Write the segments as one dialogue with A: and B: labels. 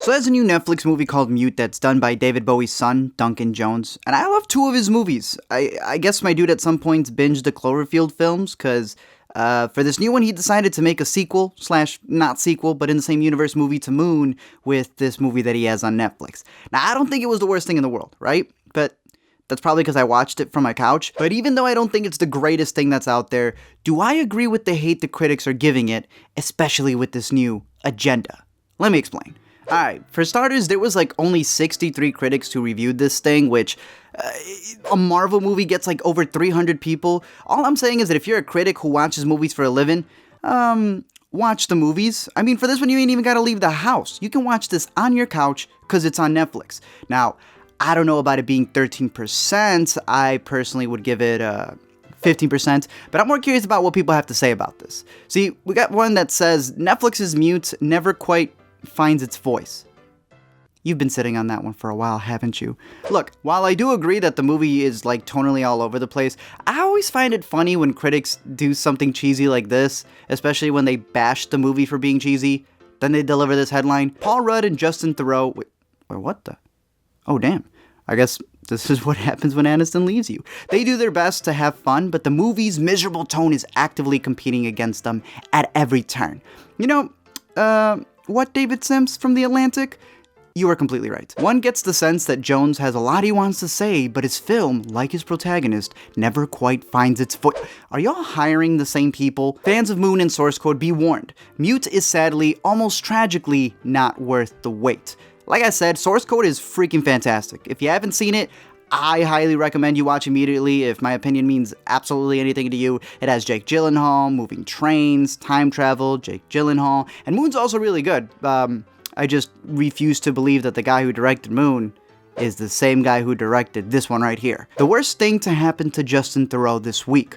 A: So there's a new Netflix movie called Mute that's done by David Bowie's son, Duncan Jones, and I love two of his movies. I guess my dude at some points binged the Cloverfield films, because for this new one he decided to make a sequel, slash not sequel, but in the same universe movie to Moon with this movie that he has on Netflix. Now, I don't think it was the worst thing in the world, right? But that's probably because I watched it from my couch. But even though I don't think it's the greatest thing that's out there, do I agree with the hate the critics are giving it, especially with this new agenda? Let me explain. Alright, for starters, there was like only 63 critics who reviewed this thing, which a Marvel movie gets like over 300 people. All I'm saying is that if you're a critic who watches movies for a living, watch the movies. I mean, for this one, you ain't even gotta leave the house. You can watch this on your couch because it's on Netflix. Now, I don't know about it being 13%. I personally would give it 15%, but I'm more curious about what people have to say about this. See, we got one that says, Netflix's Mute never quite finds its voice. You've been sitting on that one for a while, haven't you? Look, while I do agree that the movie is like tonally all over the place, I always find it funny when critics do something cheesy like this, especially when they bash the movie for being cheesy. Then they deliver this headline: Paul Rudd and Justin Theroux. Wait, what the? Oh, damn. I guess this is what happens when Aniston leaves you. They do their best to have fun, but the movie's miserable tone is actively competing against them at every turn. You know, what, David Sims from The Atlantic? You are completely right. One gets the sense that Jones has a lot he wants to say, but his film, like his protagonist, never quite finds its voice. Are y'all hiring the same people? Fans of Moon and Source Code, be warned. Mute is sadly, almost tragically, not worth the wait. Like I said, Source Code is freaking fantastic. If you haven't seen it, I highly recommend you watch immediately. If my opinion means absolutely anything to you, it has Jake Gyllenhaal, moving trains, time travel, Jake Gyllenhaal, and Moon's also really good. I just refuse to believe that the guy who directed Moon is the same guy who directed this one right here. The worst thing to happen to Justin Theroux this week,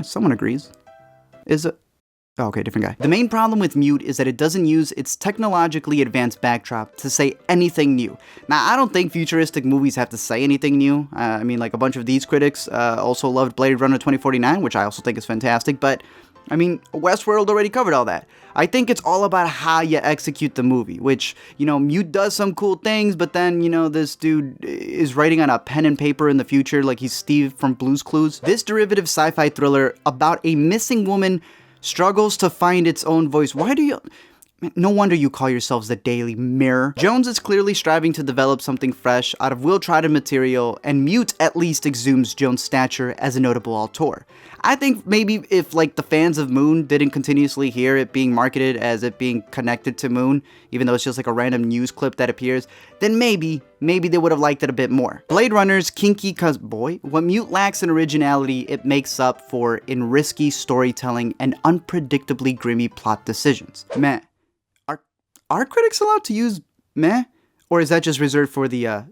A: someone agrees, is a... Oh, okay, different guy. The main problem with Mute is that it doesn't use its technologically advanced backdrop to say anything new. Now, I don't think futuristic movies have to say anything new. I mean, like a bunch of these critics also loved Blade Runner 2049, which I also think is fantastic, but I mean, Westworld already covered all that. I think it's all about how you execute the movie, which, you know, Mute does some cool things, but then, you know, this dude is writing on a pen and paper in the future like he's Steve from Blue's Clues. This derivative sci-fi thriller about a missing woman struggles to find its own voice. Why do you... No wonder you call yourselves the Daily Mirror. Jones is clearly striving to develop something fresh out of well-trodden material, and Mute at least exhumes Jones' stature as a notable auteur. I think maybe if, like, the fans of Moon didn't continuously hear it being marketed as it being connected to Moon, even though it's just like a random news clip that appears, then maybe they would have liked it a bit more. Blade Runner's kinky what Mute lacks in originality, it makes up for in risky storytelling and unpredictably grimy plot decisions. Meh. Are critics allowed to use meh? Or is that just reserved for the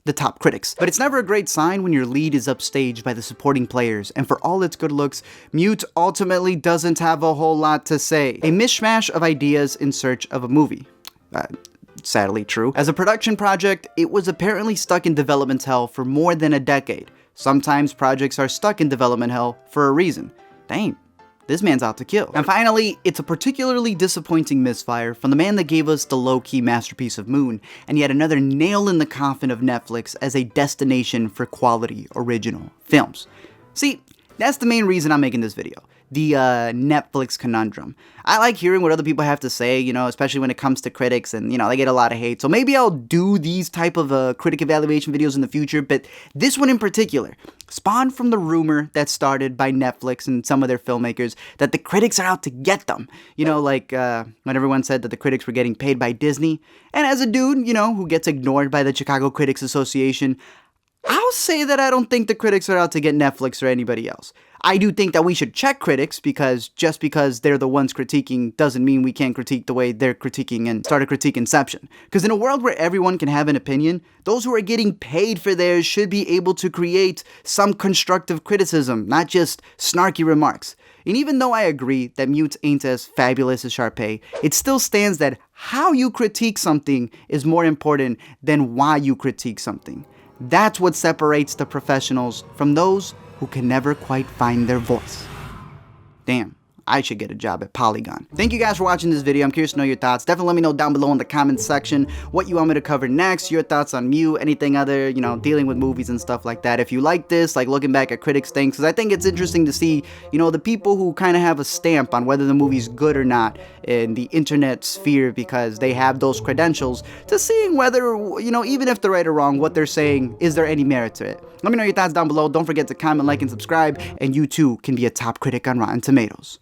A: top critics? But it's never a great sign when your lead is upstaged by the supporting players, and for all its good looks, Mute ultimately doesn't have a whole lot to say. A mishmash of ideas in search of a movie. Sadly true. As a production project, it was apparently stuck in development hell for more than a decade. Sometimes projects are stuck in development hell for a reason. Dang. This man's out to kill. And finally, it's a particularly disappointing misfire from the man that gave us the low-key masterpiece of Moon, and yet another nail in the coffin of Netflix as a destination for quality original films. See, that's the main reason I'm making this video. The Netflix conundrum. I like hearing what other people have to say, you know, especially when it comes to critics, and, you know, they get a lot of hate. So maybe I'll do these type of critic evaluation videos in the future, but this one in particular spawned from the rumor that started by Netflix and some of their filmmakers that the critics are out to get them. You know, like when everyone said that the critics were getting paid by Disney. And as a dude, you know, who gets ignored by the Chicago Critics Association, I'll say that I don't think the critics are out to get Netflix or anybody else. I do think that we should check critics, because just because they're the ones critiquing doesn't mean we can't critique the way they're critiquing and start a critique inception. Because in a world where everyone can have an opinion, those who are getting paid for theirs should be able to create some constructive criticism, not just snarky remarks. And even though I agree that Mute ain't as fabulous as Sharpay, it still stands that how you critique something is more important than why you critique something. That's what separates the professionals from those who can never quite find their voice. Damn, I should get a job at Polygon. Thank you guys for watching this video. I'm curious to know your thoughts. Definitely let me know down below in the comments section what you want me to cover next, your thoughts on Mute, anything other, you know, dealing with movies and stuff like that. If you like this, like looking back at Critic's things, because I think it's interesting to see, you know, the people who kind of have a stamp on whether the movie's good or not in the internet sphere because they have those credentials, to seeing whether, you know, even if they're right or wrong, what they're saying, is there any merit to it? Let me know your thoughts down below. Don't forget to comment, like, and subscribe, and you too can be a top critic on Rotten Tomatoes.